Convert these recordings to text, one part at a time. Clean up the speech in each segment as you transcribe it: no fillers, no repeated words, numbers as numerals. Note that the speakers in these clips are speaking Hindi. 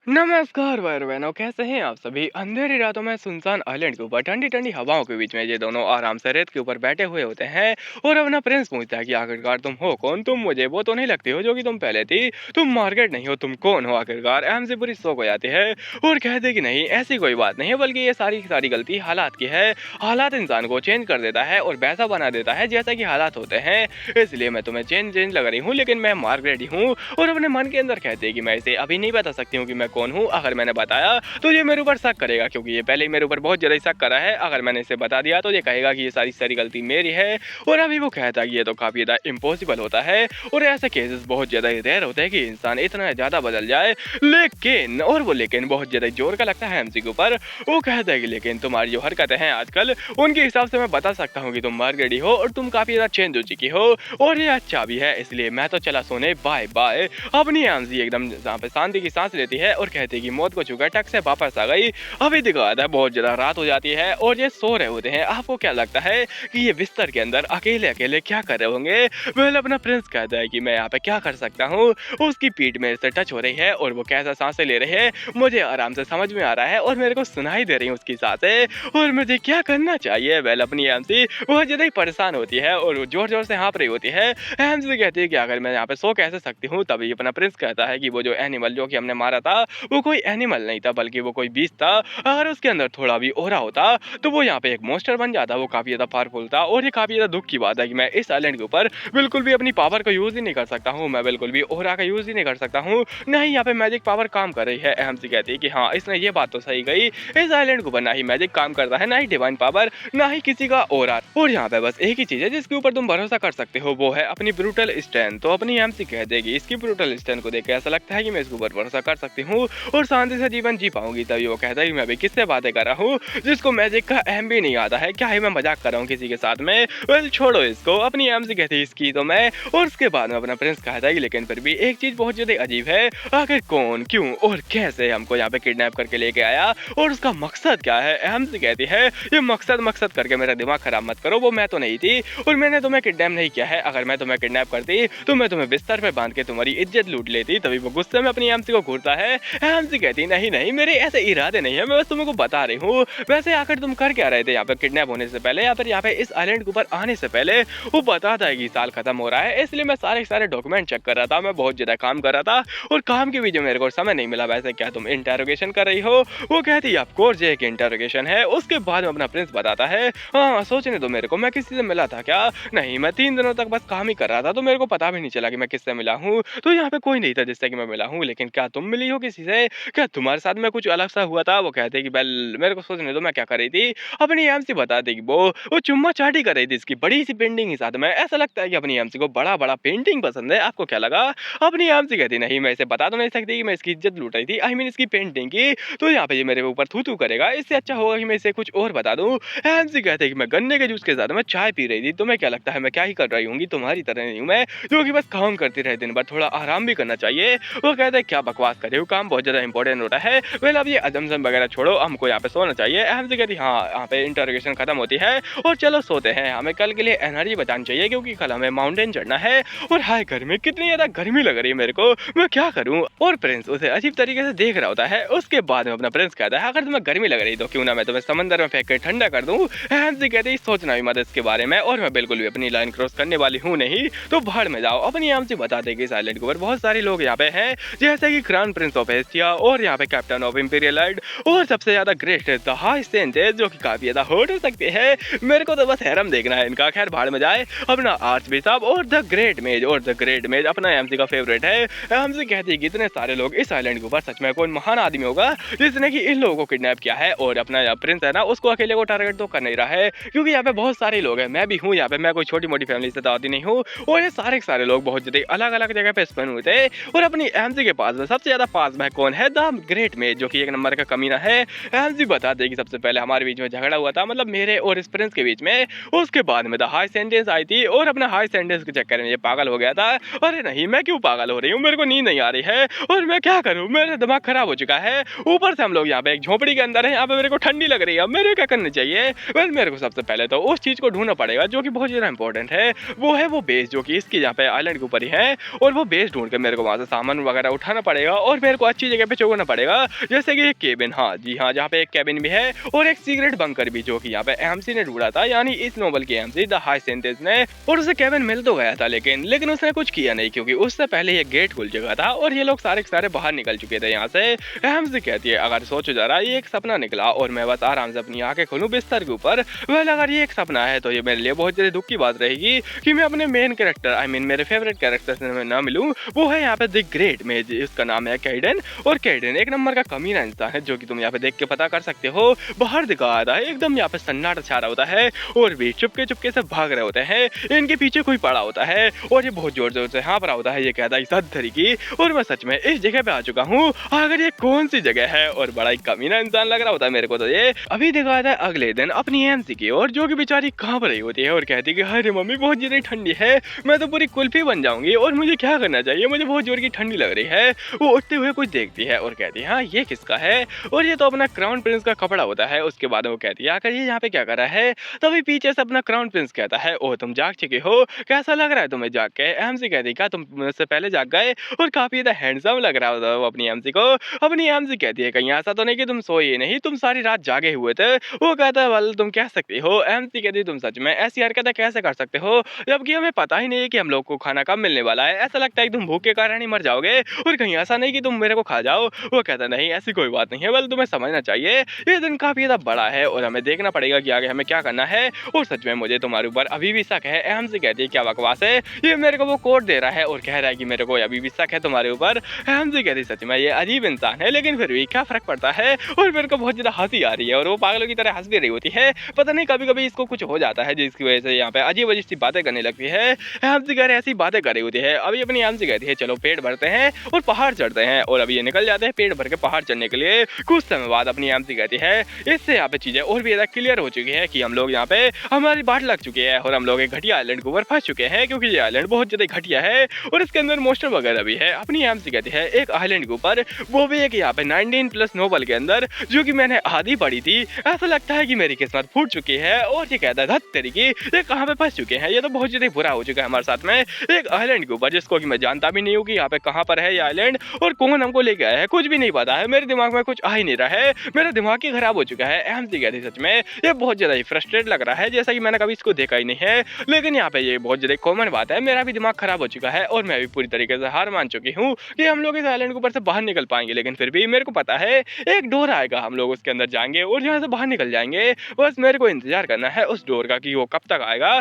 नमस्कार भाई बहनों, कैसे हैं आप सभी। अंधेरी रातों में सुनसान आइलैंड के ऊपर ठंडी ठंडी हवाओं के बीच में ये दोनों आराम से रेत के ऊपर बैठे हुए होते हैं। और अपना प्रिंस पूछता है कि आखिरकार तुम हो कौन। तुम मुझे वो तो नहीं लगती हो जो कि तुम पहले थी। तुम मार्केट नहीं हो, तुम कौन हो आखिरकार। अहम से पूरी शौक हो जाती है और कहते कि नहीं, ऐसी कोई बात नहीं है, बल्कि ये सारी की सारी गलती हालात की है। हालात इंसान को चेंज कर देता है और वैसा बना देता है जैसा कि हालात होते हैं। इसलिए मैं तुम्हें चेंज चेंज लग रही हूँ, लेकिन मैं मार्केट ही हूँ। और अपने मन के अंदर कहते हैं कि मैं इसे अभी नहीं बता सकती हूँ कि मैं कौन हूँ। अगर मैंने बताया तो ये मेरे ऊपर शक करेगा, क्योंकि ये पहले ही मेरे ऊपर बहुत ज्यादा शक करा है। अगर मैंने इसे बता दिया तो ये कहेगा कि ये सारी सारी गलती मेरी है। और अभी वो कहता है कि ये तो काफी ज्यादा इम्पॉसिबल होता है और ऐसे केसेस बहुत ज्यादा रेयर होते हैं कि इंसान इतना ज्यादा बदल जाए। लेकिन और वो लेकिन बहुत ज्यादा जोर का लगता है एमसी के ऊपर। वो कहता है कि लेकिन तुम्हारी जो हरकतें हैं आजकल, उनके हिसाब से मैं बता सकता हूँ कि तुम मर गई हो और तुम काफी ज्यादा चेंज हो चुकी हो। और ये अच्छा भी है, इसलिए मैं तो चला सोने, बाय बाय। अपनी एमसी एकदम जहाँ पे शांति की सांस लेती है और कहती है कि मौत को छूकर टक से वापस आ गई। अभी दिखाता है बहुत ज्यादा रात हो जाती है और ये सो रहे होते हैं। आपको क्या लगता है कि ये बिस्तर के अंदर अकेले अकेले क्या कर रहे होंगे। वेल अपना प्रिंस कहता है कि मैं यहाँ पे क्या कर सकता हूँ। उसकी पीठ मेरे से टच हो रही है और वो कैसा सांसें ले रहे हैं मुझे आराम से समझ में आ रहा है और मेरे को सुनाई दे रही है उसकी सांसें। और मुझे क्या करना चाहिए। वेल अपनी एमसी बहुत ज्यादा ही परेशान होती है और जोर जोर से हाँप रही होती है। एमसी कहती है कि अगर मैं यहाँ पे सो कैसे सकती हूँ। तभी अपना प्रिंस कहता है कि वो जो एनिमल जो कि हमने मारा था वो कोई एनिमल नहीं था, बल्कि वो कोई बीस्ट था। अगर उसके अंदर थोड़ा भी ओरा होता तो वो यहाँ पे एक मॉन्स्टर बन जाता। वो काफी ज्यादा पावरफुल था और ये काफी ज्यादा दुख की बात है कि मैं इस आइलैंड के ऊपर बिल्कुल भी अपनी पावर का यूज ही नहीं कर सकता हूँ। मैं बिल्कुल भी ओरा का यूज ही नहीं कर सकता हूँ। ना ही यहाँ पे मैजिक पावर काम कर रही है। एमसी कहती है कि हाँ, इसने ये बात तो सही गई, इस आइलैंड के ऊपर ना ही मैजिक काम करता है, ना ही डिवाइन पावर, ना ही किसी का ओरा। और यहाँ पे बस एक ही चीज है जिसके ऊपर तुम भरोसा कर सकते हो, वो है अपनी ब्रूटल स्टैंड। तो अपनी एमसी कह देगी इसकी ब्रूटल स्टैंड को देख के ऐसा लगता है कि मैं इसके ऊपर भरोसा कर सकती हूँ और शांति से जीवन जी पाऊंगी। तभी वो कहता है कि मैं भी किससे बातें कर रहा हूँ जिसको मैजिक का एम भी नहीं आता है। क्या ही मैं मजाक कर रहा हूँ किसी के साथ में। वेल छोड़ो इसको। अपनी एमसी कहती है इसकी तो मैं। और उसके बाद में अपना प्रिंस कहता है कि लेकिन फिर भी एक चीज बहुत ज्यादा अजीब है, आखिर कौन, क्यों और कैसे हमको यहाँ पे किडनैप करके लेके आया और उसका मकसद क्या है। एमसी कहती है ये मकसद मकसद करके मेरा दिमाग खराब मत करो, वो मैं तो नहीं थी और मैंने तुम्हें किडनैप नहीं किया है। अगर मैं तुम्हें किडनैप करती तो मैं तुम्हें बिस्तर पे बांध के तुम्हारी इज्जत लूट लेती। तभी वो गुस्से में अपनी एमसी को घूरता है। एमसी कहती नहीं नहीं, मेरे ऐसे इरादे नहीं है, मैं बस तुमको बता रही हूँ। वैसे आखिर तुम कर क्या रहे थे यहाँ पे किडनैप होने से पहले या फिर यहाँ पे इस आइलैंड के ऊपर आने से पहले। वो बताता है कि साल खत्म हो रहा है, इसलिए मैं सारे डॉक्यूमेंट चेक कर रहा था। मैं बहुत ज्यादा काम कर रहा था और काम के बीच में मेरे को समय नहीं मिला। वैसे क्या तुम इंटरोगेशन कर रही हो। वो कहती है ऑफ कोर्स ये एक इंटरोगेशन है। उसके बाद में अपना प्रिंस बताता है हाँ, सोचने दो मेरे को, मैं किसी से मिला था क्या। नहीं, मैं 3 दिनों तक बस काम ही कर रहा था तो मेरे को पता भी नहीं चला कि मैं किससे मिला हूँ। तो यहाँ पे कोई नहीं था जिससे कि मैं मिला हूँ। लेकिन क्या तुम मिली हो किसी से, क्या तुम्हारे साथ में कुछ अलग सा हुआ था। वो कहते कि बेल मेरे को सोचने दो मैं क्या कर रही थी। अपनी एमसी बता दी कि वो चुम्मा चाटी कर रही थी इसकी बड़ी सी पेंटिंग के साथ में। ऐसा लगता है कि अपनी एमसी को बड़ा बड़ा पेंटिंग पसंद है। आपको क्या लगा। अपनी एमसी कहती नहीं, मैं इसे बता तो नहीं सकती कि मैं इसकी इज्जत लूट रही थी, आई मीन इसकी पेंटिंग की। तो यहाँ पे ये मेरे ऊपर थू थू करेगा, इससे अच्छा होगा कि मैं इसे कुछ और बता दूं। एमसी कहते हैं कि मैं गन्ने के जूस के साथ में चाय पी रही थी। तुम्हें क्या लगता है मैं क्या ही कर रही हूँ, तुम्हारी तरह नहीं हूँ मैं जो कि बस काम करती रहे दिन भर, थोड़ा आराम भी करना चाहिए। वो कहते हैं क्या बकवास कर रहे हो, काम बहुत ज्यादा इंपॉर्टेंट होता है। वेल अब ये अजम्पशन वगैरह छोड़ो, हमको यहाँ पे सोना चाहिए। एमसी कहती हाँ, यहाँ पे इंटरोगेशन खत्म होती है और चलो सोते हैं, हमें कल के लिए एनर्जी बचानी चाहिए क्योंकि कल हमें माउंटेन चढ़ना है। और हाय गर्मी, कितनी ज्यादा गर्मी लग रही है मेरे को, मैं क्या करूँ। और प्रिंस उसे अजीब तरीके से देख रहा होता है। उसके बाद में अपना प्रिंस कहता है अगर तुम्हें गर्मी लग रही तो क्यों ना मैं तुम्हें समंदर में फेंक कर ठंडा कर दूं। एमसी कहती सोचना भी मत इसके बारे में, और मैं बिल्कुल भी अपनी लाइन क्रॉस करने वाली हूँ नहीं, तो भाड़ में जाओ। अपनी एमसी बताते कि इस आइलैंड के ऊपर बहुत सारे लोग यहाँ पे हैं, जैसे कि क्राउन प्रिंस ऑफ एस्टिया और यहाँ पे कैप्टन ऑफ इंपीरियल लाइट और सबसे ज्यादा ग्रेट द हाई सेंटेज जो कि काफी ज्यादा हॉट हो सकते हैं। मेरे को तो बस हैरम देखना है इनका। खैर भाड़ में जाए। अपना आर्च बिशप और द ग्रेट मेज, और द ग्रेट मेज अपना एमसी का फेवरेट है। एमसी कहती है कि इतने सारे लोग इस आइलैंड के ऊपर, सच में कोई महान आदमी होगा जिसने कि इन लोगों को किडनैप किया है। और अपना प्रिंस है ना, उसको अकेले को टारगेट तो कर नहीं रहा है क्योंकि यहाँ पे बहुत सारे लोग हैं, मैं भी हूँ यहाँ पे, मैं कोई छोटी मोटी फैमिली से दादी नहीं हूँ। और ये सारे लोग बहुत ज्यादा अलग अलग जगह पे स्पेन हुए थे। और अपनी एमसी के पास में सबसे ज्यादा पास में कौन है, द ग्रेट मेज जो कि एक नंबर का कमीना है। एमसी बता दे कि सबसे पहले हमारे बीच में झगड़ा हुआ था, मतलब मेरे और इस प्रिंस के बीच में। उसके बाद में द हाई सेंटेंस आई थी और अपना हाई सेंटेंस के चक्कर में ये पागल हो गया था। अरे नहीं, मैं क्यों पागल हो रही हूँ, मेरे को नींद नहीं आ रही है और मैं क्या करूँ, मेरा दिमाग खराब हो चुका है। ऊपर से हम लोग यहाँ पे एक झोपड़ी के अंदर है, यहाँ पे मेरे को ठंडी लग रही है, अब मेरे क्या करना चाहिए। वेल मेरे को सबसे पहले तो उस चीज को ढूंढना पड़ेगा जो कि बहुत ज्यादा इंपॉर्टेंट है, वो है वो बेस जो कि इसकी यहाँ पे आइलैंड के ऊपर ही है। और वो बेस ढूंढ के मेरे को वहां से सामान वगैरह उठाना पड़ेगा और मेरे को अच्छी जगह पे छोड़ना पड़ेगा, जैसे कि एक केबिन, हाँ जी हाँ, जहाँ पे एक केबिन भी है और एक सीक्रेट बंकर भी, जो कि यहाँ पे एमसी ने ढूंढा था, यानी इस नोवेल की एमसी द हाइसेंथिस ने। और उसे केबिन मिल तो गया था, लेकिन उसने कुछ किया नहीं, क्योंकि उससे पहले ये गेट खुल चुका था और ये लोग सारे के सारे बाहर निकल चुके थे यहाँ से। एमसी कहती है, अगर सोचो जरा, ये एक सपना निकला और मैं बस आराम से अपनी आंखें खोलूं बिस्तर के ऊपर, वेल अगर ये एक सपना है तो ये मेरे लिए बहुत ज्यादा दुख की बात रहेगी कि मैं अपने मेन कैरेक्टर, आई मीन मेरे फेवरेट कैरेक्टर से ना मिलूं। वो है यहाँ पे द ग्रेट मेज, उसका नाम है कैडेन। और कैडेन एक नंबर का कमीना इंसान है, जो कि तुम यहाँ पे देख के पता कर सकते हो। बाहर दिखा रहा है एकदम यहाँ पे सन्नाटा छा रहा होता है और भी चुपके चुपके से भाग रहे होते हैं। इनके पीछे कोई पड़ा होता है और ये बहुत जोर जोर से हाँफ रहा होता है। ये कहता है सद्धरी की, और मैं सच में इस जगह पे आ चुका हूँ, अगर ये कौन सी जगह है। और बड़ा ही कमीना इंसान लग रहा होता है मेरे को तो ये। अभी दिखाता है अगले दिन अपनी एमसी की और जो कि बेचारी कांप रही होती है और कहती है कि अरे मम्मी बहुत ज्यादा ठंडी है, मैं तो पूरी कुल्फी बन जाऊंगी और मुझे क्या करना चाहिए, मुझे बहुत जोर की ठंडी लग रही है। वो उठते हुए कुछ देखती है और कहती है हाँ ये किसका है, और ये तो अपना क्राउन प्रिंस का कपड़ा होता है। उसके बाद वो कहती है आकर ये यहाँ पे क्या कर रहा है। तभी पीछे से अपना क्राउन प्रिंस कहता है ओ तुम जाग चुके हो, कैसा लग रहा है तुम्हें जाग के। एमसी कहती है क्या तुम मुझसे पहले जाग गए, और काफी ज्यादा हैंडसम लग रहा होता है वो अपनी एमसी को। अपनी एमसी कहती है कहीं ऐसा तो नहीं कि तुम सोए नहीं, तुम सारी रात जागे हुए थे। वो कहता है वाल तुम कह सकती हो। एमसी कहती है तुम सच में ऐसी हरकतें कैसे कर सकते हो, जबकि हमें पता ही नहीं है कि हम लोग को खाना कब मिलने वाला है, ऐसा लगता है कि तुम भूख के कारण ही मर जाओगे, और कहीं ऐसा नहीं कि तुम मेरे को खा जाओ। वो कहता नहीं ऐसी कोई बात नहीं है, बल तुम्हें समझना चाहिए ये दिन काफी ज्यादा बड़ा है और हमें देखना पड़ेगा कि आगे हमें क्या करना है, और सच में मुझे तुम्हारे ऊपर अभी भी शक है। एमसी कहती है क्या बकवास है, ये मेरे को वो कोड दे रहा है और कह रहा है कि मेरे को अभी भी शक है तुम्हारे ऊपर। एमसी कहती सच में ये अजीब इंसान है, लेकिन फिर भी क्या फर्क पड़ता है। और मेरे को बहुत ज्यादा हंसी आ रही है और वो पागलों की तरह हंस भी रही होती है। पता नहीं कभी कभी इसको कुछ हो जाता है जिसकी वजह से यहाँ पे अजीब अजीब सी बातें करने लगती है। एमसी कह रहे ऐसी बातें कर रही होती है। अभी अपनी एमसी कहती है चलो पेट भरते हैं और पहाड़ चढ़ते हैं, और अभी ये निकल जाते हैं पेट भर के पहाड़ चढ़ने के लिए। कुछ समय बाद अपनी एमसी कहती है इससे यहाँ पे चीजें और भी ज्यादा क्लियर हो चुकी है कि हम लोग यहाँ पे हमारी बाट लग चुकी है और हम लोग एक घटिया आइलैंड के ऊपर फंस चुके हैं, क्योंकि ये आइलैंड बहुत ज्यादा घटिया है और इसके अंदर मोस्टर वगैरह भी है। अपनी एमसी कहती है एक आइलैंड के ऊपर, वो भी एक यहाँ पे 19+ नोवेल के अंदर, जो कि मैंने आधी पढ़ी थी। ऐसा लगता है कि मेरी किस्मत फूट चुकी है। और ये कहता है तेरी की ये कहाँ पे फंस चुके हैं, ये तो बहुत ज्यादा बुरा हो चुका है हमारे साथ में, एक आइलैंड के ऊपर जिसको कि मैं जानता भी नहीं हूँ कि यहाँ पे कहाँ पर है ये आइलैंड और कौन हमको लेके आया है, कुछ भी नहीं पता है। मेरे दिमाग में कुछ आ ही नहीं रहा है, मेरा दिमाग ही खराब हो चुका है। एमसी कहती सच में ये बहुत ज्यादा ही फ्रस्ट्रेट लग रहा है, जैसा कि मैंने कभी इसको देखा ही नहीं है। लेकिन यहाँ पे ये बहुत ज्यादा कॉमन बात है, मेरा भी दिमाग खराब हो चुका है और मैं भी पूरी तरीके से हार मान चुकी हूँ कि हम लोग इस आइलैंड के ऊपर से बाहर निकल पाएंगे। लेकिन फिर भी मेरे को पता है एक डोर आएगा, हम लोग उसके अंदर जाएंगे और यहाँ से बाहर निकल जाएंगे। बस मेरे को इंतजार करना है उस डोर का कि वो कब तक आएगा।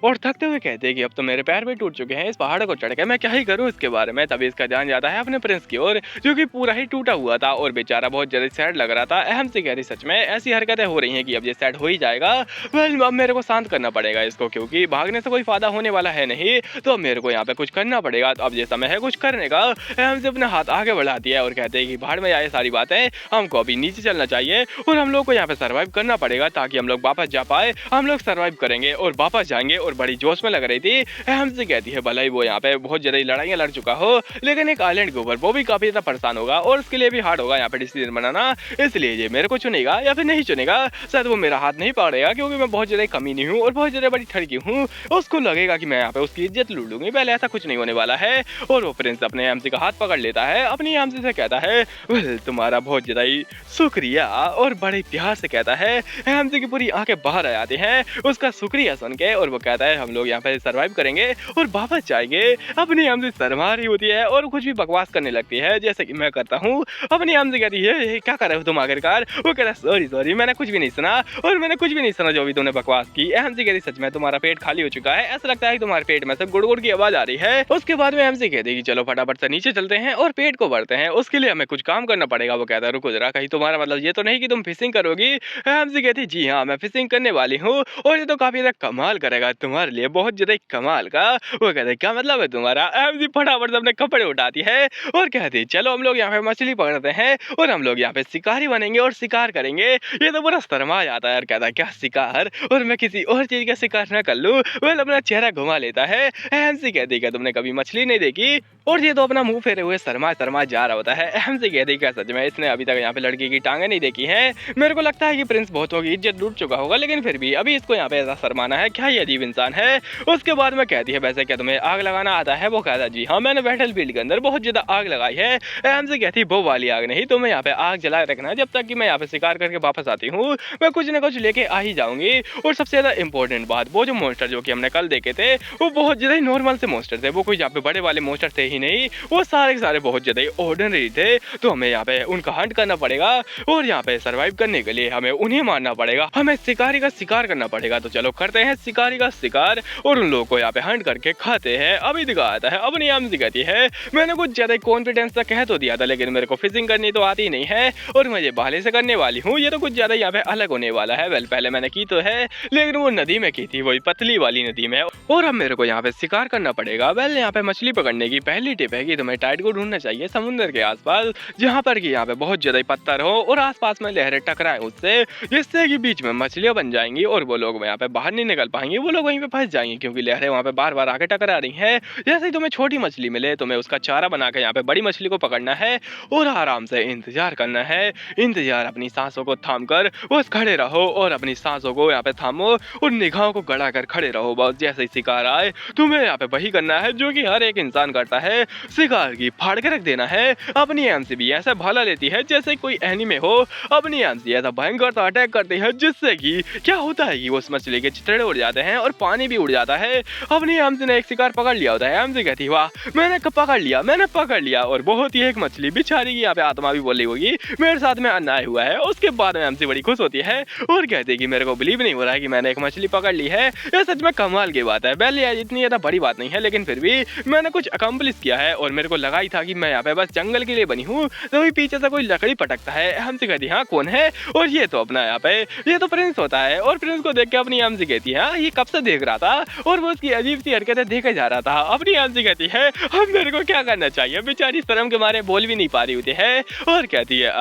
और थकते हुए कहते हैं कि अब तो मेरे पैर भी टूट चुके हैं इस पहाड़ को चढ़ के, मैं क्या ही करूं इसके बारे में। तभी इसका ध्यान जाता है अपने प्रिंस की ओर, जो कि पूरा ही टूटा हुआ था और बेचारा बहुत ज्यादा सैड लग रहा था। अहम से कह रही सच में ऐसी हरकतें हो रही हैं कि अब ये सैड हो ही जाएगा। वेल अब मेरे को शांत करना पड़ेगा इसको, क्योंकि भागने से कोई फायदा होने वाला है नहीं, तो अब मेरे को यहाँ पे कुछ करना पड़ेगा। तो अब ये समय है कुछ करने का। अहम से अपना हाथ आगे बढ़ाती है और कहते हैं कि बाहर में आए सारी बातें, हमको अभी नीचे चलना चाहिए और हम लोग को यहाँ पे सर्वाइव करना पड़ेगा ताकि हम लोग वापस जा पाए। हम लोग सर्वाइव करेंगे और वापस जाएंगे। और बड़ी जोश में लग रही थी। अहम से कहती है भले ही वो यहाँ पे बहुत ज्यादा लड़ाइयाँ लड़ चुका हो, लेकिन एक आइलैंड के ऊपर वो भी काफी ज्यादा परेशान होगा और उसके लिए भी हार्ड होगा यहाँ पे डिसीजन बनाना। इसलिए ये मेरे को चुनेगा या फिर नहीं चुनेगा, शायद वो मेरा हाथ नहीं पकड़ेगा, क्योंकि मैं बहुत ज्यादा कमीनी हूँ और बहुत ज्यादा बड़ी ठड़की हूँ। उसको लगेगा कि मैं यहाँ पे उसकी इज्जत लूट लूंगी, पहले ऐसा कुछ नहीं होने वाला है। और वो प्रिंस अपने एमसी का हाथ पकड़ लेता है, अपनी एमसी से कहता है वेल तुम्हारा बहुत ज्यादा ही शुक्रिया, और बड़े प्यार से कहता है। एमसी की पूरी आंखें बाहर आ जाती हैं उसका शुक्रिया सुन के, और वो कहता है हम लोग यहाँ पे सर्वाइव करेंगे और वापस जाएंगे। अपनी एमसी शर्मा रही होती है और कुछ भी बकवास करने लगती है जैसे कि मैं करता हूँ। अपनी एमसी कहती है क्या कर रहे हो तुम आखिरकार। वो कह रहा है सॉरी मैंने कुछ भी नहीं सुना, और मैंने कुछ भी नहीं सुना जो भी तुमने बकवास की। एमसी कहती सच में तुम्हारा पेट खाली हो चुका है, ऐसा लगता है कि तुम्हारे पेट में से गुड़ गुड़ की आवाज आ रही है। उसके बाद में एमसी कहती है चलो फटाफट से नीचे चलते हैं और पेट को भरते हैं, उसके लिए हमें कुछ काम करना पड़ेगा। वो कहता है रुको जरा, कहीं तुम्हारा मतलब ये तो नहीं कि तुम फिशिंग करोगी। एमसी कहती जी हाँ मैं फिशिंग करने वाली हूँ और ये तो काफी ज्यादा कमाल करेगा तुम्हारे लिए, बहुत ज्यादा कमाल का। वो कहते क्या मतलब है तुम्हारा। एमसी फटाफट से अपने कपड़े उठाती है और कहती है चलो हम लोग यहाँ पे मछली पकड़ते हैं और हम लोग यहाँ पे शिकारी बनेंगे और शिकार करेंगे। ये तो पूरा शर्मा जाता है और कहता है क्या शिकार, और मैं किसी और चीज का शिकार न कर लूं। वह अपना चेहरा घुमा लेता है। एमसी कहती है तुमने कभी मछली नहीं देखी, और ये तो अपना मुंह फेरे हुए शर्मा शर्मा जा रहा होता है। एमसी कहती है सच में इसने अभी तक यहाँ पे लड़की की टांगे नहीं देखी है। मेरे को लगता है कि प्रिंस बहुतों की इज्जत लूट चुका होगा, लेकिन फिर भी अभी इसको यहाँ पे ऐसा शर्माना है, क्या ये अजीब इंसान इंसान है। उसके बाद में कहती है वैसे क्या तुम्हें आग लगाना आता है? वो कहता है जी हाँ, मैंने बैटलफील्ड के अंदर बहुत ज्यादा आग लगाई है। हमसे कहती है वो वाली आग नहीं, तुम्हें यहाँ पे आग जलाए रखना है, जब तक कि मैं यहाँ पे शिकार करके वापस आती हूँ मैं कुछ ना कुछ लेके आ ही जाऊंगी। और सबसे ज्यादा इंपॉर्टेंट बात, वो जो मॉन्स्टर जो कि हमने कल देखे थे वो बहुत ज्यादा ही नॉर्मल से मॉन्स्टर थे, वो कोई यहाँ पे बड़े वाले मॉन्स्टर थे ही नहीं, वो सारे के सारे बहुत ज्यादा ही ऑर्डिनरी थे। तो हमें यहाँ पे उनका हंट करना पड़ेगा और यहाँ पे सर्वाइव करने के लिए हमें उन्हें मारना पड़ेगा, हमें शिकारी का शिकार करना पड़ेगा। तो चलो करते हैं शिकारी का शिकार और उन लोगों को यहाँ पे हंट करके खाते हैं। अभी दिखाता है अपनी आम दिखाती है, मैंने कुछ ज्यादा कॉन्फिडेंस से कह तो दिया था, लेकिन मेरे को फिशिंग करनी तो आती नहीं है और मैं ये भाले से करने वाली हूँ, ये तो कुछ ज्यादा यहाँ पे अलग होने वाला है। वेल पहले मैंने की तो है लेकिन वो नदी में की थी, वही पतली वाली नदी में, और अब मेरे को यहाँ पे शिकार करना पड़ेगा। वेल यहाँ पे मछली पकड़ने की पहली टिप है कि तुम्हें टाइड को ढूंढना चाहिए समुद्र के आसपास, जहाँ पर कि यहाँ पे बहुत ज्यादा पत्थर हो और आसपास में लहरें टकराए उससे, जिससे कि बीच में मछलियां बन जाएंगी और वो लोग यहाँ पे बाहर नहीं निकल पाएंगे, वो लोग वहीं पे फंस जाएंगे क्योंकि लहरें वहाँ पे बार बार आके टकरा रही हैं। जैसे ही तुम्हें छोटी मछली मिले तुम्हें उसका चारा बना के यहाँ पे बड़ी मछली को पकड़ना है और आराम से इंतजार करना है। इंतजार, अपनी सांसों को थाम कर बस खड़े रहो और अपनी सांसों को यहाँ पे थामो और निगाहों को गड़ा कर खड़े रहो। बस जैसे ही शिकार आए तुम्हें यहाँ पे वही करना है जो कि हर एक इंसान करता है, शिकार की फाड़ के रख देना है। अपनी एमसी भी ऐसा भाला लेती है जैसे कोई एनिमे हो, अपनी एमसी ऐसा भयंकर सा अटैक करती है जिससे कि क्या होता है कि उस मछली के चितड़े उड़ जाते हैं और पानी भी उड़ जाता है। अपनी एमसी ने एक शिकार पकड़ लिया होता है, एमसी कहती है वाह मैंने पकड़ लिया और बहुत ही एक मछली बेचारी की यहाँ पे आत्मा भी बोली होगी मेरे साथ में अन्याय हुआ है। उसके बाद में एमसी बड़ी खुश होती है और कहती है कि मेरे को बिलीव नहीं हो रहा है कि मैंने एक मछली पकड़ ली है, ये सच में कमाल की बात है। वेल यार इतनी ज्यादा बड़ी बात नहीं है लेकिन फिर भी मैंने कुछ अकम्प्लिश किया है और मेरे को लगा ही था कि मैं यहाँ पे बस जंगल के लिए बनी हूँ। तभी पीछे से कोई लकड़ी पटकता है, हमसे कहती है हाँ कौन है, और ये तो अपना यहाँ पे ये तो प्रिंस होता है। और प्रिंस को देख के अपनी हमसे कहती है हाँ ये कब से देख रहा था और वो उसकी अजीब सी हरकतें देखे जा रहा था। अपनी हमसे कहती है अब मेरे को क्या करना चाहिए, बेचारी शर्म के मारे बोल भी नहीं पा रही होती है और कहती है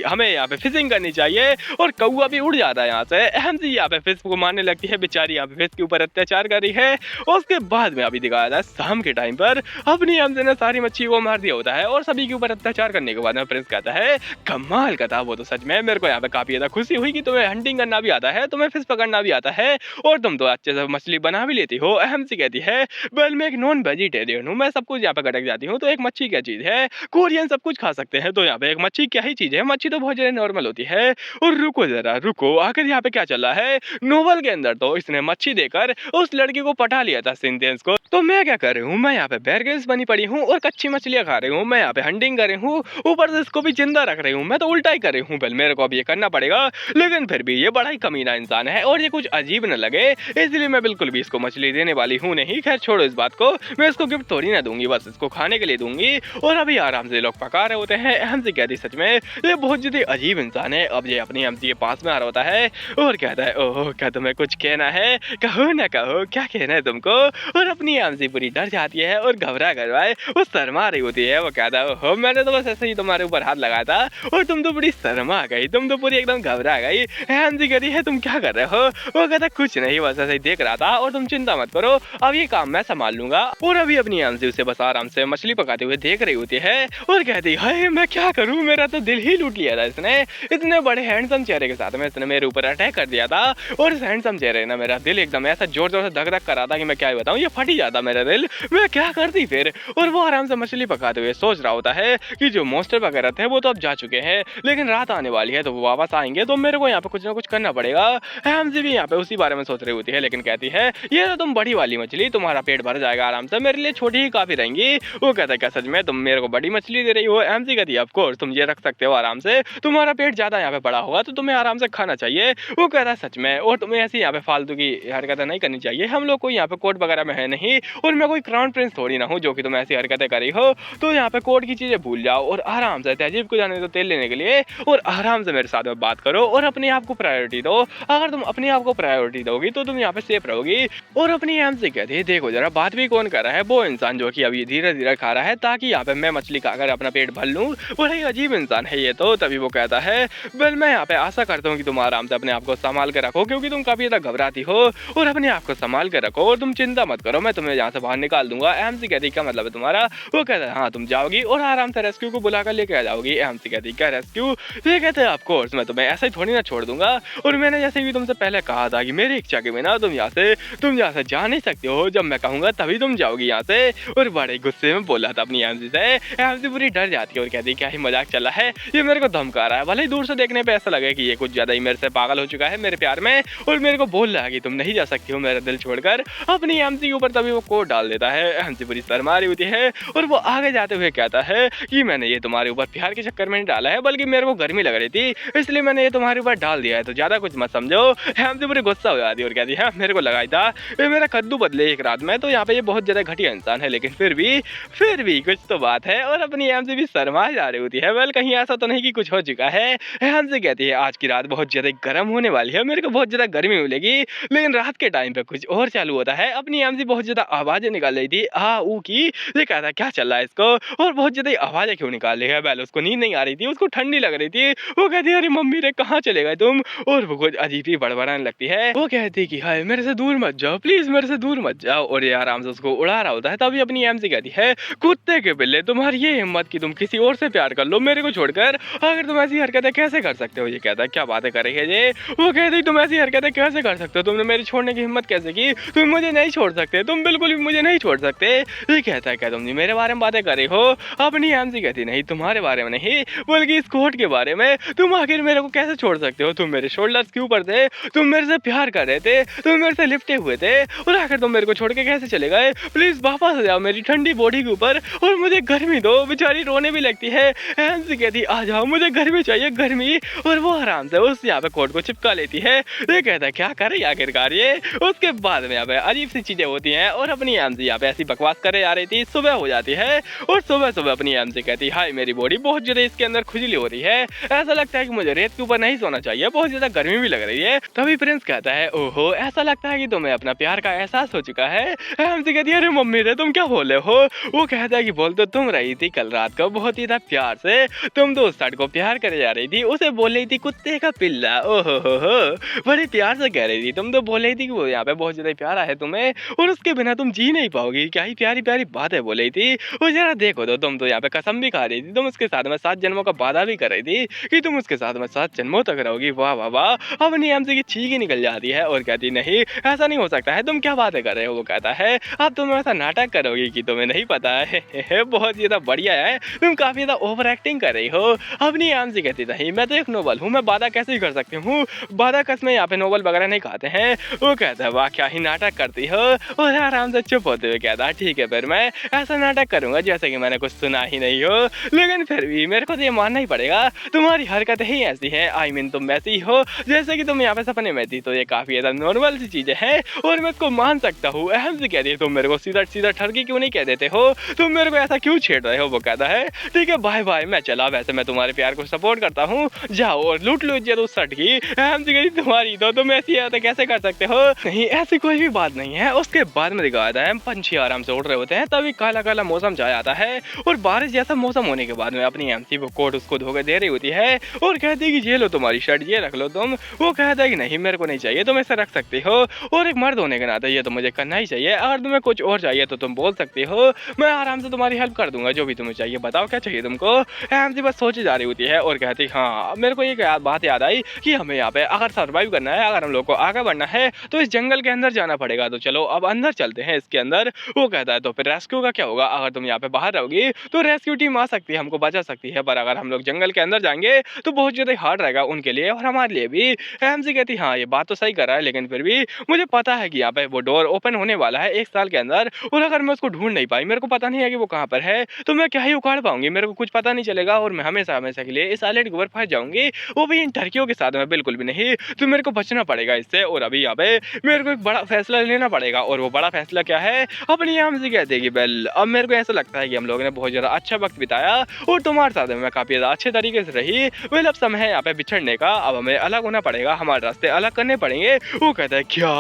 हमें यहाँ पे फिशिंग करनी चाहिए और कौआ भी उड़ जाता है यहाँ से। हमसे यहाँ पे फिश को मारने लगती है, बेचारी यहाँ पे फिश के ऊपर अत्याचार कर रही है। उसके बाद में अभी दिखाया था शाम के टाइम पर अपनी हमसे ने सारी मच्छी को मार दिया होता है और सभी के ऊपर अत्याचार करने के बाद में प्रिंस कहता है कमाल का था वो तो सच में, मेरे को यहाँ पे काफी ज्यादा खुशी हुई कि तुम्हें हंटिंग करना भी आता है, तुम्हें फिश पकड़ना भी आता है और तुम तो अच्छे से मछली बना भी लेती हो। हमसे कहती है वेल मैं एक नॉन वेजिटेरियन हूँ, मैं सब कुछ यहाँ पे कटक जाती हूँ, तो एक मच्छी क्या चीज है, कोरियन सब कुछ खा सकते हैं, तो यहाँ पे एक मच्छी क्या ही चीज है, मच्छी तो बहुत ज्यादा नॉर्मल होती है। और रुको जरा रुको, आखिर यहाँ पे क्या चल रहा है, नोवेल के अंदर तो इसने मच्छी देकर उस लड़की को पटा लिया था सिंथेंस को, तो मैं क्या कर रही हूँ, मैं यहाँ पे बेर ग्रिल्स बनी पड़ी हूँ और कच्ची मछलियाँ खा रही हूँ, मैं यहाँ पे हंटिंग कर रही हूँ, ऊपर से इसको भी जिंदा रख रही हूँ, मैं तो उल्टा ही कर रही हूँ। वेल मेरे को अब ये करना पड़ेगा, लेकिन फिर भी ये बड़ा ही कमीना इंसान है और ये कुछ अजीब न लगे, इसलिए मैं बिल्कुल भी इसको मछली देने वाली हूँ नहीं। खैर छोड़ो इस बात को, मैं इसको गिफ्ट थोड़ी ना दूंगी, बस इसको खाने के लिए दूंगी। और अभी आराम से लोग पका रहे होते हैं। हमसे कहती सच में ये बहुत ज्यादा अजीब इंसान है। अब ये अपनी हमसे के पास में आ रहा होता है और कहता है ओह क्या तुम्हें कुछ कहना है, कहो ना कहो क्या कहना है तुमको। और अपनी हमसे पूरी डर जाती है और घबरा करवाए वो शर्मा रही होती है। वो कहता है ओह मैंने तो बस ऐसे ही तुम्हारे ऊपर हाथ लगाया था और तुम तो बड़ी शर्मा गई, तुम तो पूरी एकदम घबरा गई। हमसे कहती है तुम क्या कर रहे हो, वो कहता कुछ नहीं बस ऐसे ही देख रहा था और तुम चिंता मत करो अब ये काम मैं संभाल लूंगा। और अभी अपनी हमसे उसे बस आराम से मछली पकाते हुए देख रही होती है और कहती है मैं क्या करूं, मेरा तो दिल ही लूट लिया था इसने, इतने बड़े हैंडसम चेहरे के साथ में इसने मेरे ऊपर अटैक कर दिया था और इस हैंडसम चेहरे ने मेरा दिल एकदम ऐसा जोर जोर से धक धक कर रहा था कि मैं क्या ही बताऊं, ये फट ही जाता मेरा दिल, मैं क्या करती फिर। और वो आराम से मछली पकाते हुए सोच रहा होता है कि जो मॉन्स्टर वगैरह थे वो तो अब जा चुके हैं, लेकिन रात आने वाली है तो वो वापस आएंगे, तो मेरे को यहाँ पे कुछ ना कुछ करना पड़ेगा। हमसे भी यहाँ पे उसी बारे में सोच रही होती है, लेकिन कहती है ये तो तुम बड़ी वाली मछली, तुम्हारा पेट भर जाएगा आराम से, मेरे लिए छोटी ही काफी रहेंगी। वो कहता है क्या सच में तुम मेरे को बड़ी मछली दे रही हो। एमसी कहती है ऑफ कोर्स तुम ये रख सकते हो आराम से, तुम्हारा पेट ज्यादा यहाँ पे बड़ा होगा तो तुम्हें आराम से खाना चाहिए। वो कहता है सच में, और तुम्हें ऐसी यहाँ पे फालतू की हरकतें नहीं करनी चाहिए, हम लोग कोई यहाँ पे कोर्ट वगैरह में है नहीं और मैं कोई क्राउन प्रिंस थोड़ी ना हूँ जो कि तुम ऐसी हरकतें करी हो, तो यहाँ पे कोर्ट की चीजें भूल जाओ और आराम से तहजीब को जाने दो तेल लेने के लिए और आराम से मेरे साथ में बात करो और अपने आप को प्रायोरिटी दो। अगर तुम अपने आप को प्रायोरिटी दोगी तो तुम यहाँ पे सेफ रहोगी। और अपनी एम से कहती है देखो जरा बात भी कौन कर रहा है, वो इंसान जो कि अभी धीरे धीरे खा रहा है ताकि यहाँ पे मैं मछली खाकर अपना पेट भर लूं, बड़ा ही अजीब इंसान है ये तो। तभी वो कहता है है। वेल मैं यहाँ पे आशा करता हूँ कि तुम आराम से अपने आप को संभाल के रखो, क्योंकि तुम काफ़ी ज़्यादा घबराती हो, और अपने आप को संभाल के रखो और तुम चिंता मत करो, मैं तुम्हें यहाँ से बाहर निकाल दूँगा। एमसी कहती क्या मतलब है तुम्हारा? वो कहता है हाँ तुम जाओगी और आराम से रेस्क्यू को बुलाकर लेके आ जाओगी। एमसी कहती क्या रेस्क्यू? ये कहते हैं ऑफ कोर्स मैं तुम्हें ऐसे ही थोड़ी ना छोड़ दूँगा, और मैंने जैसे भी तुमसे पहले कहा था कि मेरी इच्छा के बिना तुम यहाँ से जा नहीं सकते हो, जब मैं कहूँगा तभी तुम जाओगी यहाँ से। और बड़े गुस्से में बोला था अपनी एमसी से। एमसी पूरी डर जाती है और कहती क्या ही मजाक चला है, ये मेरे को धमका रहा है। भले ही दूर से देखने पे ऐसा लगे कि ये कुछ ज्यादा ही मेरे से पागल हो चुका है मेरे प्यार में, और मेरे को बोल रहा है कि तुम नहीं जा सकती हो मेरा दिल छोड़कर अपनी एमसी के ऊपर। तभी वो कोट डाल देता है। एमसी पूरी शर्मा रही होती है और वो आगे जाते हुए कहता है कि मैंने ये तुम्हारे ऊपर प्यार के चक्कर में नहीं डाला है, बल्कि मेरे को गर्मी लग रही थी इसलिए मैंने ये तुम्हारे ऊपर डाल दिया है, तो ज्यादा कुछ मत समझो। एमसी पूरी गुस्सा हो जाती है और कहती है मेरे को लगाई था ये मेरा कद्दू बदले एक रात में, तो यहाँ पे ये बहुत ज्यादा घटिया इंसान है, लेकिन फिर भी कुछ तो बात है। और अपनी एमसी भी शर्मा जा रही होती है। वेल कहीं ऐसा तो नहीं कि कुछ हो चुका है। एमसी कहती है आज की रात बहुत ज्यादा गर्म होने वाली है, मेरे को बहुत ज्यादा गर्मी मिलेगी, लेकिन रात के टाइम पे कुछ और चालू होता है। अपनी एमसी बहुत ज्यादा आवाजें निकाल रही थी आ ऊ की, ये कहता क्या चल रहा है इसको, और बहुत ज्यादा आवाजें क्यों निकाल रही है। वेल उसको नींद नहीं आ रही थी, उसको ठंडी लग रही थी। वो कहती है अरे मम्मी रे कहाँ चले गए तुम, और वो कुछ अजीब ही बड़बड़ाने लगती है। वो कहती कि हाय मेरे से दूर मत जाओ प्लीज, मेरे से दूर मत जाओ, और ये आराम से उसको उड़ा रहा होता है। तभी अपनी एमसी कहती है कुत्ते के बिल्ले तुम्हारी ये हिम्मत कि तुम किसी और से प्यार कर लो मेरे को छोड़कर, अगर तुम ऐसी हरकतें कैसे कर सकते हो। ये कहता है क्या बातें कर रही है ये। वो कहती तुम ऐसी हरकतें कैसे कर सकते हो, तुमने मेरी छोड़ने की हिम्मत कैसे की, तुम मुझे नहीं छोड़ सकते, तुम बिल्कुल भी मुझे नहीं छोड़ सकते। ये कहता है क्या तुम मेरे बारे में बातें कर रही हो। अपनी एमसी कहती नहीं तुम्हारे बारे में नहीं, बल्कि इस कोर्ट के बारे में, तुम आखिर मेरे को कैसे छोड़ सकते हो, तुम मेरे शोल्डर्स के ऊपर थे, तुम मेरे से प्यार कर रहे थे, तुम मेरे से लिपटे हुए थे, और आखिर तुम मेरे को छोड़ के कैसे चले गए। प्लीज वापस आ जाओ मेरी ठंडी बॉडी के ऊपर और मुझे गर्मी दो। बेचारी रोने भी लगती है। एमसी कहती आ जाओ मुझे गर्मी चाहिए गर्मी, और वो आराम से उस यहाँ पे कोट को चिपका लेती है। ये कहता है क्या करे आखिरकार ये। उसके बाद में यहाँ पे अजीब सी चीजें होती हैं, और अपनी एमसी यहाँ पे ऐसी बकवास करे जा रही थी। सुबह हो जाती है और सुबह सुबह अपनी एमसी कहती हाय मेरी बॉडी बहुत ज्यादा इसके अंदर खुजली हो रही है, ऐसा लगता है कि मुझे रेत के ऊपर नहीं सोना चाहिए, बहुत ज्यादा गर्मी भी लग रही है। तभी प्रिंस कहता है ओहो ऐसा लगता है कि तुम्हें अपना प्यार का एहसास हो चुका है। एमसी कहती है अरे मम्मी रे तुम क्या बोले हो। वो कहता है कि बोल तो तुम रही थी कल रात को बहुत ही था प्यार से, तुम दोस्त को प्यार करे जा रही थी, उसे बोल रही थी कुत्ते का पिल्ला। ओहो हो बड़ी प्यार से कह रही थी, तुम तो बोल रही थी कि वो यहाँ पे बहुत ज्यादा प्यारा है तुम्हें, और उसके बिना तुम जी नहीं पाओगी। क्या ही प्यारी प्यारी बातें बोल रही थी। और जरा देखो तो तुम तो यहाँ पे कसम भी खा रही थी, तुम उसके साथ में 7 जन्मों का वादा भी कर रही थी कि तुम उसके साथ में 7 जन्मों तक रहोगी। वाह वाह वाह। अपनी एमसी की चीख ही निकल जाती है और कहती नहीं ऐसा नहीं हो सकता है, तुम क्या बातें कर रहे हो। वो कहता है अब तुम ऐसा नाटक करोगी कि तुम्हें नहीं पता है। बहुत ज्यादा बढ़िया है, तुम काफी ज्यादा ओवर एक्टिंग कर रही हो। अपनी एमसी कहती नहीं मैं तो एक नोबल हूँ, मैं वादा कैसे ही कर सकती हूँ, वादा कसमें यहाँ पे नोबल वगैरह नहीं खाते हैं। वो कहता है वाह क्या ही नाटक करती हो, और आराम से चुप होते हुए कहता है ठीक है फिर मैं ऐसा नाटक करूंगा जैसे कि मैंने कुछ सुना ही नहीं हो, लेकिन फिर भी मेरे को तो ये मानना ही पड़ेगा तुम्हारी हरकत ही ऐसी है। आई मीन तुम वैसी ही हो जैसे कि तुम यहाँ पे सपने में थी, तो ये काफी ज्यादा नॉर्मल सी चीजें हैं और मैं इसको मान सकता हूँ। एमसी कहती है तुम मेरे को सीधा सीधा ठरकी क्यों नहीं कह देते हो, तुम मेरे को ऐसा क्यों छेड़ रहे हो। वो कहता है ठीक है बाय बाय मैं चला, वैसे मैं तुम्हारे प्यार को सपोर्ट करता हूँ, जाओ और लूट लो इज्जत उस सट की। एमसी कहती तुम्हारी तो तुम ऐसी है तो कैसे कर सकते हो। नहीं ऐसी कोई भी बात नहीं है। उसके बाद में दिखाता है पंछी आराम से उड़ रहे होते हैं, तभी काला काला मौसम छा जाता है और बारिश जैसा मौसम होने के बाद में अपनी एमसी वो कोट उसको धोके दे रही होती है और कहती है कि ये लो तुम्हारी शर्ट ये रख लो तुम। वो कहता है कि नहीं मेरे को नहीं चाहिए, तुम ऐसे रख सकती हो, और एक मर्द होने के नाते ये तो मुझे करना ही चाहिए, अगर तुम्हें कुछ और चाहिए तो तुम बोल सकती हो, मैं आराम से तुम्हारी हेल्प कर दूंगा, जो भी तुम्हें चाहिए बताओ क्या चाहिए तुमको। एमसी बस सोची जा रही होती है और कहती हाँ मेरे को ये बात याद आई कि हमें यहाँ पे अगर सर्वाइव करना है, अगर हम लोग को आगे बढ़ना है तो इस जंगल के अंदर जाना पड़ेगा, तो चलो अब अंदर चलते हैं इसके अंदर। वो कहता है तो फिर रेस्क्यू का क्या होगा, अगर तुम यहाँ पे बाहर रहोगी तो रेस्क्यू टीम आ सकती है हमको बचा सकती है, पर अगर हम लोग जंगल के अंदर जाएंगे तो बहुत ज्यादा हार्ड रहेगा उनके लिए और हमारे लिए भी। एमसी कहती हाँ ये बात तो सही कर रहा है, लेकिन फिर भी मुझे पता है कि यहाँ पे वो डोर ओपन होने वाला है 1 साल के अंदर, और अगर मैं उसको ढूंढ नहीं पाई, मेरे को पता नहीं है कि वो कहाँ पर है, तो मैं क्या ही उखाड़ पाऊंगी, मेरे को कुछ पता नहीं चलेगा और मैं हमेशा हमेशा के लिए इस आइलैंड के ऊपर फंस जाऊंगी, वो भी इन टर्कियों के साथ में बिल्कुल भी नहीं। तो मेरे को बचना पड़ेगा इससे, और अभी यहाँ पे मेरे को एक बड़ा फैसला लेना पड़ेगा, और वो बड़ा फैसला क्या है। अपनी एमसी कहते हैं कि वेल अब मेरे को ऐसा लगता है कि हम लोगों ने बहुत ज्यादा अच्छा वक्त बिताया और तुम्हारे साथ में मैं काफी ज्यादा अच्छे तरीके से रही, वेल अब समय है यहाँ पे बिछड़ने का, अब हमें अलग होना पड़ेगा, हमारे रास्ते अलग करने पड़ेंगे। वो कहता है क्या।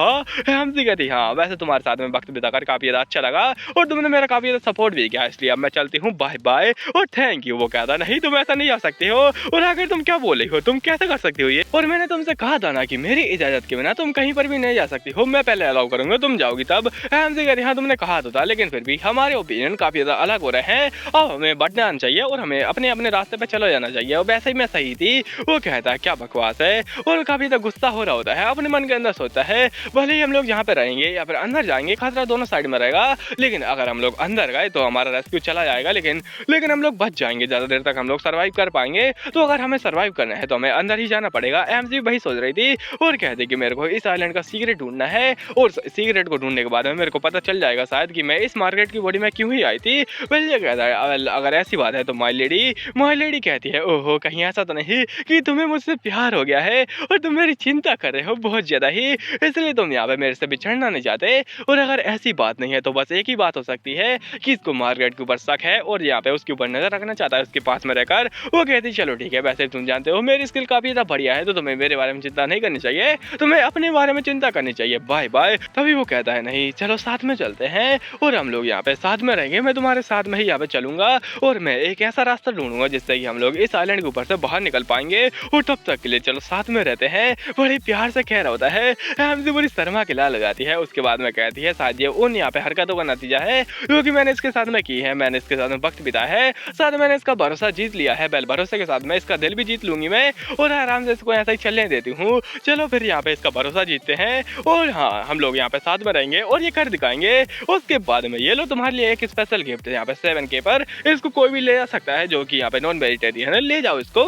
एमसी कहती हाँ वैसे तुम्हारे साथ में वक्त बिताकर काफी ज्यादा अच्छा लगा और तुमने मेरा काफी ज्यादा सपोर्ट भी किया, इसलिए अब मैं चलती हूँ बाय बाय और थैंक यू। वो कहता नहीं तुम ऐसा नहीं आ सकते हो, और आखिर तुम क्या बोल रही हो? तुम कैसे कर सकती हो ये? और मैंने तुमसे कहा था ना कि मेरी इजाजत के बिना तुम कहीं पर भी नहीं जा सकती हो। मैं पहले अलाउ करूंगा, तुम जाओगी तब। हमसे कह रही हाँ तुमने कहा तो था, लेकिन फिर भी हमारे ओपिनियन काफी ज्यादा अलग हो रहे हैं। अब हमें बढ़ना चाहिए और हमें अपने अपने रास्ते पे चला जाना चाहिए। और वैसे ही मैं सही थी। वो कहता है क्या बकवास है, और काफी ज्यादा गुस्सा हो रहा होता है। अपने मन के अंदर सोचता है भले ही हम लोग यहाँ पे रहेंगे या फिर अंदर जाएंगे, खतरा दोनों साइड में रहेगा, लेकिन अगर हम लोग अंदर गए तो हमारा रेस्क्यू चला जाएगा, लेकिन लेकिन हम लोग बच जाएंगे, ज्यादा देर तक हम लोग सर्वाइव कर पाएंगे। तो अगर हमें सर्वाइव करना है तो हमें अंदर ही जाना पड़ेगा। एमजी वही सोच रही थी और कहती कि मेरे को इस आइलैंड का सीक्रेट ढूंढना है, और सीक्रेट को ढूंढने के बाद में मेरे को पता चल जाएगा शायद कि मैं इस मार्केट की बॉडी में क्यों ही आई थी। वेल ये कहता है अगर ऐसी बात है तो माई लेडी कहती है ओहो कहीं ऐसा तो नहीं कि तुम्हें मुझसे प्यार हो गया है और तुम मेरी चिंता कर रहे हो बहुत ज्यादा ही, इसलिए तुम यहाँ पे मेरे से बिछड़ना नहीं चाहते। और अगर ऐसी बात नहीं है तो बस एक ही बात हो सकती है कि इसको मार्केट के ऊपर शक है और यहाँ पे उसके ऊपर नजर रखना चाहता है उसके पास में रहकर। वो कहती चलो ठीक है, वैसे तुम जानते हो मेरी स्किल काफी ज्यादा बढ़िया है, तो तुम्हें मेरे बारे में चिंता नहीं करनी चाहिए, तुम्हें अपने बारे में चिंता करनी चाहिए, बाय बाय। तभी वो कहता है नहीं चलो साथ में चलते हैं और हम लोग यहाँ पे साथ में रहेंगे, मैं तुम्हारे साथ में ही यहाँ पे चलूंगा और मैं एक ऐसा रास्ता ढूंढूंगा जिससे कि हम लोग इस आइलैंड के ऊपर से बाहर निकल पाएंगे, और तब तक के लिए चलो साथ में रहते हैं। बड़े प्यार से कह रहा होता है, हमसे बड़ी शर्मा के ला लगाती है। उसके बाद में कहती है शायद ये उन यहाँ पे हरकतों का नतीजा है क्योंकि मैंने इसके साथ में की है, मैंने इसके साथ में वक्त बिताया है, साथ मैंने इसका भरोसा जीत लिया है। बेल भरोसे के साथ में इसका दिल भी जीत लूंगी मैं और आराम से इसको ऐसा ही चलने देती हूँ। चलो फिर यहाँ पे इसका भरोसा जीतते हैं और हाँ हम लोग यहाँ पे साथ में रहेंगे और ये कर दिखाएंगे। उसके बाद में ये लो तुम्हारे लिए एक स्पेशल गिफ्ट है यहाँ पे 7K पर, इसको कोई भी ले जा सकता है जो कि यहाँ पे नॉन वेजिटेरियन है, ले जाओ इसको।